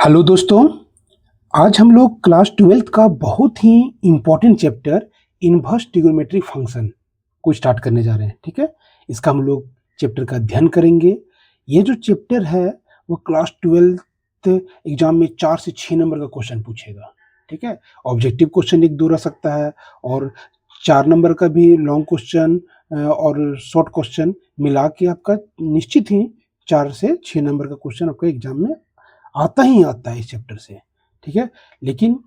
Hello दोस्तों, आज हम लोग क्लास 12th का बहुत ही important chapter inverse trigonometry function को स्टार्ट करने जा रहे हैं। ठीक है, इसका हम लोग चैप्टर का अध्ययन करेंगे। ये जो चैप्टर है वो क्लास 12th एग्जाम में 4 से 6 नंबर का क्वेश्चन पूछेगा। ठीक है, ऑब्जेक्टिव क्वेश्चन 1-2 रह सकता है और 4 नंबर का भी लॉन्ग क्वेश्चन और शॉर्ट क्वेश्चन मिला के आपका निश्चित ही 4 से 6 नंबर का क्वेश्चन आपका एग्जाम में आता ही आता है इस चैप्टर से। ठीक है, लेकिन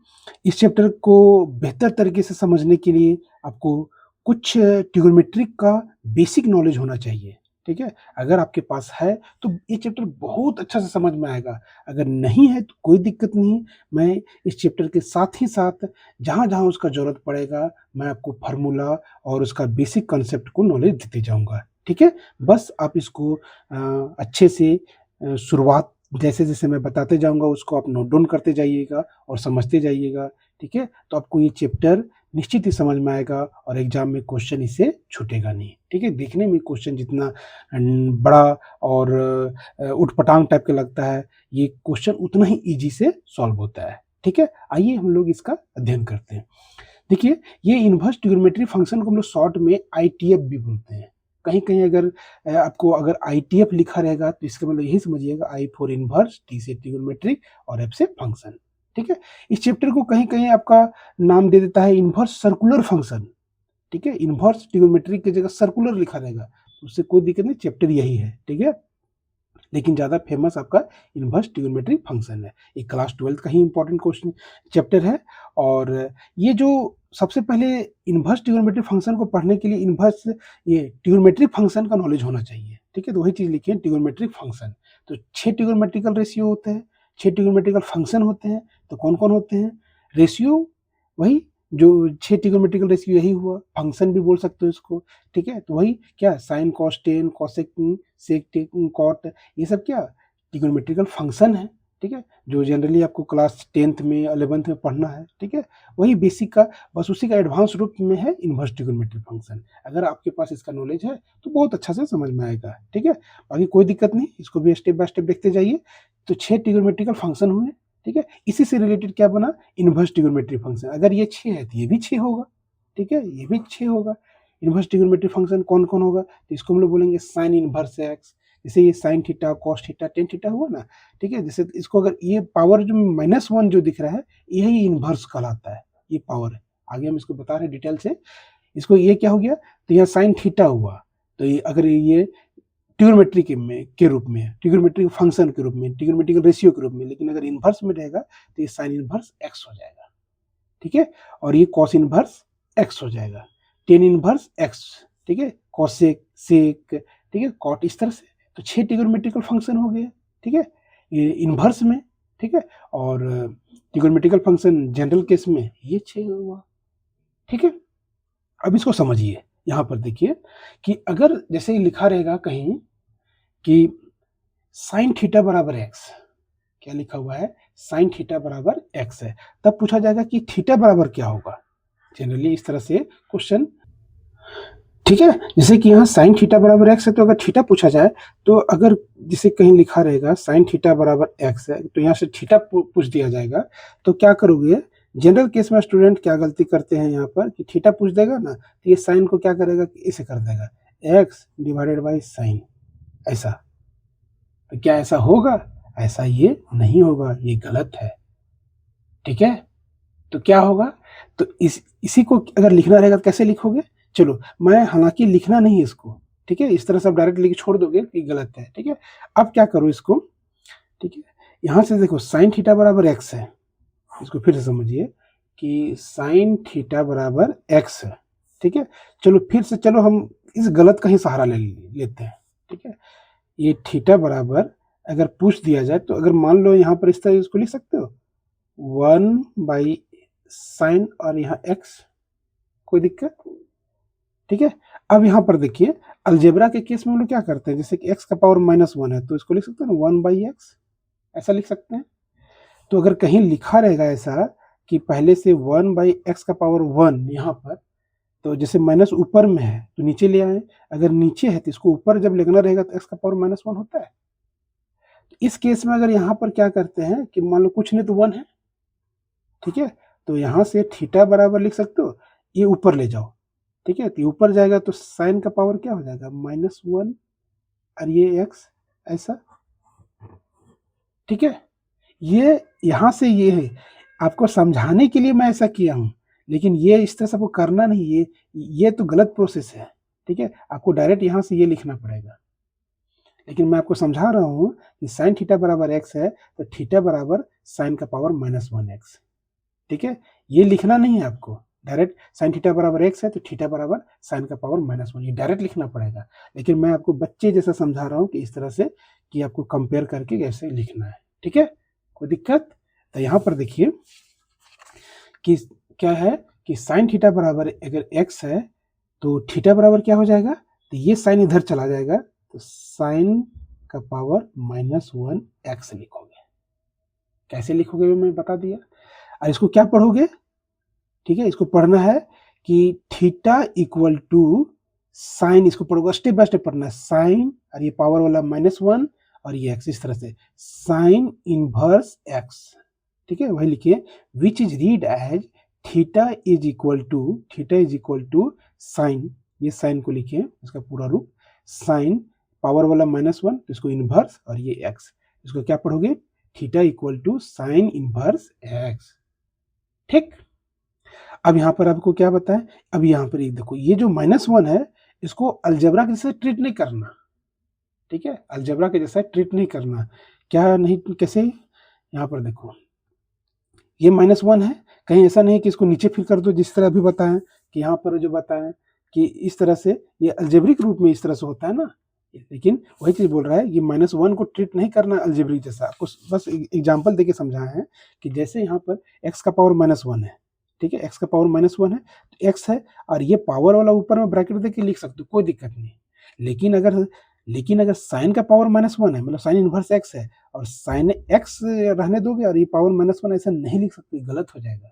इस चैप्टर को बेहतर तरीके से समझने के लिए आपको कुछ ट्रिग्नोमेट्री का बेसिक नॉलेज होना चाहिए। ठीक है, अगर आपके पास है तो ये चैप्टर बहुत अच्छा से समझ में आएगा। अगर नहीं है तो कोई दिक्कत नहीं, मैं इस चैप्टर के साथ ही साथ जहाँ-जहाँ उसका ज़रूरत पड़ेगा मैं आपको फार्मूला और उसका बेसिक कॉन्सेप्ट को नॉलेज देते जाऊँगा। ठीक है, बस आप इसको अच्छे से शुरुआत जैसे-जैसे मैं बताते जाऊँगा उसको आप नोट डाउन करते जाइएगा और समझते जाइएगा। ठीक है, तो आपको ये चैप्टर निश्चित ही समझ में आएगा और एग्ज़ाम में क्वेश्चन इससे छूटेगा नहीं। ठीक है, देखने में क्वेश्चन जितना बड़ा और ऊट-पटांग टाइप का लगता है, ये क्वेश्चन उतना ही ईज़ी से सॉल्व होता है। ठीक है, आइए हम लोग इसका अध्ययन करते हैं। देखिए, ये इन्वर्स ट्रिग्नोमेट्री फंक्शन को हम लोग शॉर्ट में आईटीएफ भी बोलते हैं। कहीं-कहीं अगर आपको अगर आईटीएफ लिखा रहेगा तो इसका मतलब यही समझिएगा आई फॉर इन्वर्स, टी से ट्रिग्नोमेट्री और एफ से फंक्शन। ठीक है? इस चैप्टर को कहीं-कहीं आपका नाम दे देता है इन्वर्स सर्कुलर फंक्शन। ठीक है? इन्वर्स ट्रिग्नोमेट्री की जगह सर्कुलर लिखा रहेगा, उससे कोई दिक्कत नहीं, चैप्टर यही है। ठीक है? लेकिन ज़्यादा फेमस आपका इन्वर्स ट्रिग्नोमेट्री फंक्शन है। ये क्लास 12th का ही इम्पोर्टेंट क्वेश्चन चैप्टर है और ये जो सबसे पहले इन्वर्स ट्रिग्नोमेट्री फंक्शन को पढ़ने के लिए इन्वर्स ये ट्रिग्नोमेट्री फंक्शन का नॉलेज होना चाहिए। ठीक है? तो वही चीज़ लिखिए ट्रिग्नोमेट्रिक फंक्शन। तो 6 ट्रिग्नोमेट्रिकल रेशियो होते हैं, 6 ट्रिग्नोमेट्रिकल फंक्शन होते हैं। तो कौन-कौन होते हैं? रेशियो वही जो 6 ट्रिग्नोमेट्रिकल रेशियो यही हुआ, फंक्शन भी बोल सकते हो इसको। ठीक है? तो वही क्या साइन, कॉस, टेन, कोसेक, सेक, टेक, कॉट ये सब क्या ट्रिग्नोमेट्रिकल फंक्शन है। ठीक है, जो जनरली आपको क्लास 10th में 11th में पढ़ना है। ठीक है, वही बेसिक का बस उसी का एडवांस रूप में है इन्वर्स ट्रिग्नोमेट्री फंक्शन। अगर आपके पास इसका नॉलेज है तो बहुत अच्छा से समझ में आएगा। ठीक है, बाकी कोई दिक्कत नहीं, इसको भी स्टेप बाय स्टेप देखते जाइए। तो 6 ट्रिग्नोमेट्रिकल फंक्शन हुए। ठीक है, इसी से रिलेटेड क्या बना इन्वर्स ट्रिग्नोमेट्री फंक्शन। अगर ये 6 है तो ये भी 6 होगा। ठीक है, ये भी 6 होगा। इन्वर्स ट्रिग्नोमेट्री फंक्शन कौन-कौन होगा? तो इसको हम लोग बोलेंगे साइन इन्वर्स एक्स, जैसे ये sine theta, cos theta, tan theta हुआ ना। ठीक है, जैसे इसको अगर ये पावर जो -1 जो दिख रहा है, यही इन्वर्स कहलाता है, ये पावर है। आगे हम इसको बता रहे हैं डिटेल से। इसको ये क्या हो गया, तो यहाँ साइन थीटा हुआ, तो ये अगर ये ट्रिग्नोमेट्री के रूप में है, ट्रिग्नोमेट्री फंक्शन के रूप में, ट्रिग्नोमेट्रिकल रेशियो के रूप में, लेकिन अगर इन्वर्स में रहेगा तो ये साइन इन्वर्स एक्स हो जाएगा। ठीक है, और ये कॉस इन्वर्स एक्स हो जाएगा, टेन इन्वर्स एक्स। ठीक है, कॉसेक, सेक, ठीक है, कॉट, इस तरह से। तो 6 ट्रिग्नोमेट्रिकल फंक्शन हो गए। ठीक है, ये इन्वर्स में। ठीक है, और ट्रिग्नोमेट्रिकल फंक्शन जनरल केस में ये 6 हुआ। ठीक है, अब इसको समझिए। यहाँ पर देखिए कि अगर जैसे लिखा रहेगा कहीं कि साइन थीटा बराबर एक्स, क्या लिखा हुआ है, साइन थीटा बराबर एक्स है, तब पूछा जाएगा कि थीटा बराबर क्या होगा। जनरली इस तरह से क्वेश्चन। ठीक है, जैसे कि यहाँ साइन थीटा बराबर एक्स है, तो अगर थीटा पूछा जाए तो अगर जैसे कहीं लिखा रहेगा साइन थीटा बराबर एक्स है, तो यहाँ से थीटा पूछ दिया जाएगा, तो क्या करोगे, जनरल केस में स्टूडेंट क्या गलती करते हैं यहाँ पर कि थीटा पूछ देगा ना, तो ये साइन को क्या करेगा कि इसे कर देगा एक्स डिवाइडेड बाई साइन, ऐसा। तो क्या ऐसा होगा? ऐसा ये नहीं होगा, ये गलत है। ठीक है, तो क्या होगा, तो इसी को अगर लिखना रहेगा तो कैसे लिखोगे? चलो, मैं हालाँकि लिखना नहीं है इसको। ठीक है, इस तरह से आप डायरेक्ट लिख के छोड़ दोगे कि गलत है। ठीक है, अब क्या करो इसको। ठीक है, यहाँ से देखो साइन थीटा बराबर एक्स है, इसको फिर से समझिए कि साइन थीटा बराबर एक्स है। ठीक है, चलो फिर से चलो हम इस गलत का ही सहारा लेते हैं। ठीक है, ये थीटा बराबर अगर पूछ दिया जाए तो अगर मान लो यहाँ पर इस तरह इसको लिख सकते हो 1/sin और यहाँ x, कोई दिक्कत? ठीक है, अब यहाँ पर देखिए अलजेब्रा के केस में हम लोग क्या करते हैं, जैसे कि x का पावर -1 है तो इसको लिख सकते हैं ना 1/x, ऐसा लिख सकते हैं। तो अगर कहीं लिखा रहेगा ऐसा कि पहले से 1/x का पावर 1 यहाँ पर, तो जैसे माइनस ऊपर में है तो नीचे ले आए, अगर नीचे है तो इसको ऊपर जब लिखना रहेगा तो x का पावर -1 होता है। इस केस में अगर यहाँ पर क्या करते हैं कि मान लो कुछ नहीं तो 1 है, ठीक है, तो यहाँ से थीटा बराबर लिख सकते हो, ये ऊपर ले जाओ, ठीक है, तो ये ऊपर जाएगा तो साइन का पावर क्या हो जाएगा -1 और ये x ऐसा, ठीक है। ये यहाँ से ये है, आपको समझाने के लिए मैं ऐसा किया हूँ, लेकिन ये इस तरह से आपको करना नहीं, ये तो गलत प्रोसेस है, ठीक है। आपको डायरेक्ट यहाँ से ये लिखना पड़ेगा, लेकिन मैं आपको समझा रहा हूँ कि साइन थीटा बराबर x है, तो थीटा बराबर साइन का पावर -1x, ठीक है। ये लिखना नहीं है आपको, डायरेक्ट साइन थीटा बराबर x है तो थीटा बराबर साइन का पावर -1, ये डायरेक्ट लिखना पड़ेगा, लेकिन मैं आपको बच्चे जैसा समझा रहा हूँ कि इस तरह से कि आपको कंपेयर करके कैसे लिखना है, ठीक है। कोई दिक्कत? तो यहाँ पर देखिए कि क्या है कि साइन थीटा बराबर अगर x है तो थीटा बराबर क्या हो जाएगा, तो ये साइन इधर चला जाएगा, तो साइन का पावर -1x लिखोगे। कैसे लिखोगे मैं बता दिया। और इसको क्या पढ़ोगे, ठीक है, इसको पढ़ना है कि थीटा इक्वल टू साइन, इसको पढ़ोगे स्टेप बाय स्टेप पढ़ना है, साइन और ये पावर वाला -1 और ये x, इस तरह से साइन इनवर्स x, ठीक है, वही लिखिए, which is read as theta is equal to sine, ये साइन को लिखिए इसका पूरा रूप, साइन पावर वाला -1 तो इसको इनवर्स और ये x, इसको क्या पढ़ोगे, theta equal to sine inverse x, ठीक। अब यहाँ पर आपको क्या बताएं, अब यहाँ पर एक देखो, ये जो -1 है इसको अलजेब्रा के जैसे ट्रीट नहीं करना, ठीक है, अलजेब्रा के जैसा ट्रीट नहीं करना, क्या नहीं, कैसे, यहाँ पर देखो ये -1 है, कहीं ऐसा नहीं कि इसको नीचे फिर कर दो, जिस तरह अभी बताएं कि यहाँ पर जो बताएं कि इस तरह से ये अलजेब्रिक रूप में इस तरह से होता है ना, लेकिन वही चीज बोल रहा है, ये -1 को ट्रीट नहीं करना अलजेब्रिक जैसा, आपको बस एग्जांपल देके समझाया है कि जैसे यहाँ पर x का पावर -1 है, ठीक है, x का पावर -1 है, तो x है और ये पावर वाला ऊपर में ब्रैकेट देके लिख सकते हो, कोई दिक्कत नहीं। लेकिन अगर साइन का पावर -1 है, मतलब साइन इनवर्स x है और साइन x रहने दोगे और ये पावर -1 ऐसा नहीं लिख सकते, गलत हो जाएगा।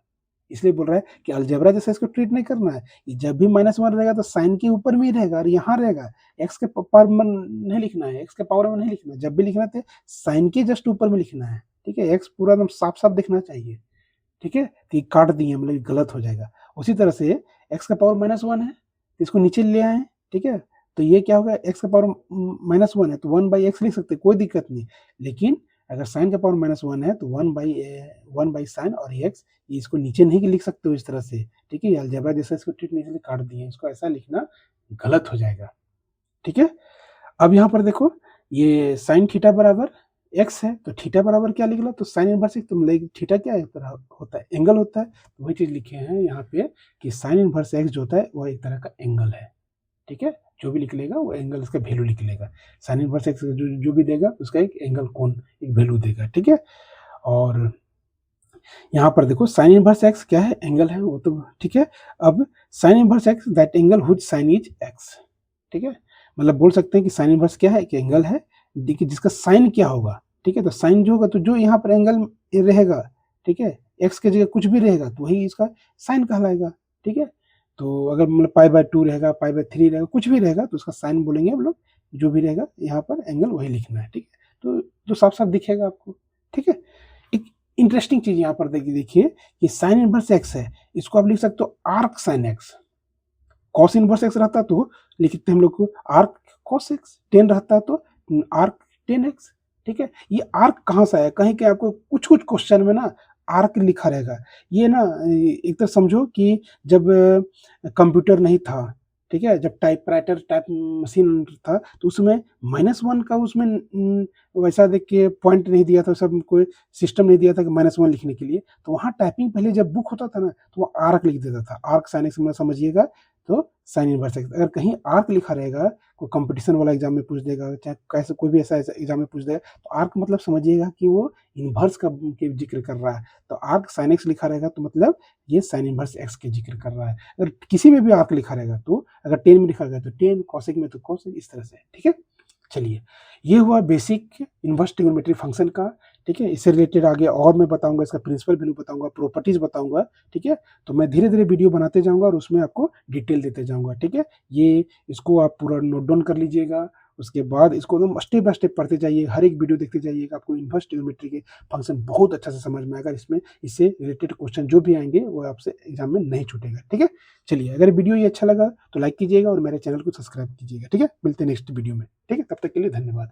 इसलिए बोल रहा है कि अलजेब्रा जैसा इसको ट्रीट नहीं करना है, ये जब भी -1 रहेगा तो साइन के ऊपर में ही रहेगा और यहाँ रहेगा, x के पावर में नहीं लिखना है, x के पावर में नहीं लिखना है, जब भी लिखना है साइन के जस्ट ऊपर में लिखना है, ठीक है, x पूरा एकदम साफ साफ दिखना चाहिए, ठीक है, तो ये काट दिए मतलब गलत हो जाएगा। उसी तरह से x का पावर -1 है तो इसको नीचे ले आए, ठीक है, तो ये क्या होगा, x का पावर -1 है तो 1/x लिख सकते, कोई दिक्कत नहीं, लेकिन अगर साइन का पावर -1 है तो 1 बाई साइन और x, ये इसको नीचे नहीं लिख सकते हो इस तरह से, ठीक है, अलजेब्रा जैसा इसको ट्रीट नहीं काट दिए, इसको ऐसा लिखना गलत हो जाएगा, ठीक है। अब यहाँ पर देखो ये साइन थीटा बराबर x है तो थीटा बराबर क्या लिख लो, तो साइन इनवर्स x, तो मतलब थीटा क्या होता है, एंगल होता है, तो वही चीज लिखे हैं यहाँ पे कि साइन इनवर्स x जो होता है वो एक तरह का एंगल है, ठीक है, जो भी लिख लेगा वो एंगल इसका वैल्यू लिख लेगा, साइन इनवर्स x जो भी देगा उसका एक एंगल कोण एक वैल्यू देगा, ठीक है। और यहाँ पर देखो साइन इनवर्स x क्या है, एंगल है वो तो, ठीक है। अब sine inverse x that angle which sine is x, ठीक है, मतलब बोल सकते हैं कि साइन इनवर्स क्या है, कि एंगल है, देखिए जिसका साइन क्या होगा, ठीक है, तो साइन जो होगा तो जो यहाँ पर एंगल रहेगा, ठीक है, x के जगह कुछ भी रहेगा तो वही इसका साइन कहलाएगा, ठीक है। तो अगर मतलब π/2 रहेगा, π/3 रहेगा, कुछ भी रहेगा तो उसका साइन बोलेंगे हम लोग, जो भी रहेगा यहाँ पर एंगल वही लिखना है, ठीक है, तो साफ साफ दिखेगा आपको, ठीक है। एक इंटरेस्टिंग चीज यहाँ पर देखिए कि साइन इनवर्स x है, इसको आप लिख सकते हो arc sine x, cos inverse x रहता तो लिखते हम लोग को आर्क कॉस x, टेन रहता तो आर्क टेन x, ठीक है। ये आर्क कहाँ से आया, कहीं के आपको कुछ कुछ क्वेश्चन में ना आर्क लिखा रहेगा, ये ना एक तरह समझो कि जब कंप्यूटर नहीं था, ठीक है, जब टाइपराइटर टाइप मशीन था तो उसमें -1 का उसमें वैसा देख के पॉइंट नहीं दिया था, सब कोई सिस्टम नहीं दिया था कि -1 लिखने के लिए, तो वहाँ टाइपिंग पहले जब बुक होता था ना तो वो आर्क लिख देता था, आर्क साइन एक्स में समझिएगा, तो साइन इनवर्स एक्स, अगर कहीं आर्क लिखा रहेगा, कोई कंपटीशन वाला एग्जाम में पूछ देगा, चाहे कैसे कोई भी ऐसा एग्जाम में पूछ देगा, तो आर्क मतलब समझिएगा कि वो इनवर्स का के जिक्र कर रहा है, तो आर्क साइन एक्स लिखा रहेगा तो मतलब ये साइन इनवर्स एक्स के जिक्र कर रहा है। अगर किसी में भी आर्क लिखा रहेगा तो अगर टेन में लिखा गया तो टेन, कॉसेक में तो कॉसेक, इस तरह से, ठीक है। चलिए, ये हुआ बेसिक इनवर्स ट्रिग्नोमेट्री फंक्शन का, ठीक है। इससे रिलेटेड आगे और मैं बताऊंगा, इसका प्रिंसिपल वैल्यू बताऊंगा, प्रॉपर्टीज बताऊंगा, ठीक है। तो मैं धीरे धीरे वीडियो बनाते जाऊंगा और उसमें आपको डिटेल देते जाऊंगा, ठीक है। ये इसको आप पूरा नोट डाउन कर लीजिएगा उसके बाद इसको एकदम स्टेप बाय स्टेप पढ़ते जाइए, हर एक वीडियो देखते जाइएगा, आपको इन्वर्स ट्रिग्नोमेट्री के फंक्शन बहुत अच्छा से समझ में आएगा। इसमें इससे रिलेटेड क्वेश्चन जो भी आएँगे वो आपसे एग्ज़ाम में नहीं छूटेगा, ठीक है? चलिए, अगर वीडियो ये अच्छा लगा तो लाइक कीजिएगा और मेरे चैनल को सब्सक्राइब कीजिएगा, ठीक है? मिलते हैं नेक्स्ट वीडियो में, ठीक है? तब तक के लिए धन्यवाद।